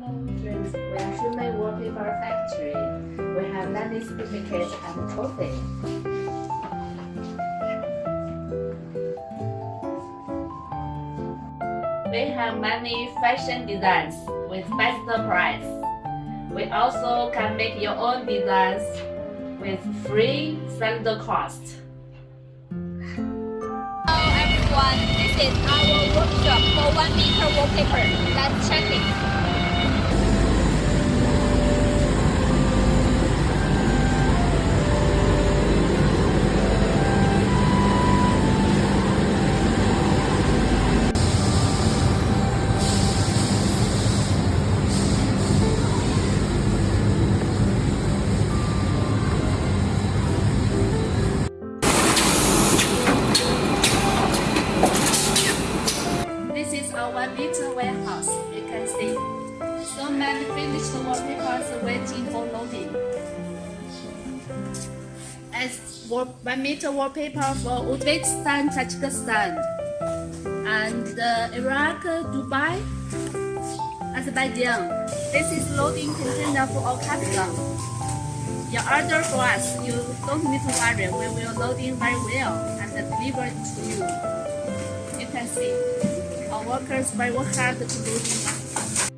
Hello friends, we are Shumei Wallpaper Factory. We have many certificates and trophies. We have many fashion designs with best price. We also can make your own designs with free standard cost. Hello everyone, this is our workshop for 1 meter wallpaper. Let's check it. This is our 1 meter warehouse. You can see so many finished wallpapers waiting for loading. As 1 meter wallpaper for Uzbekistan, Tajikistan, and Iraq, Dubai, Azerbaijan. This is loading container for our customer. Your order for us, you don't need to worry. We will loading very well and deliver it to you. You can see our workers very hard to load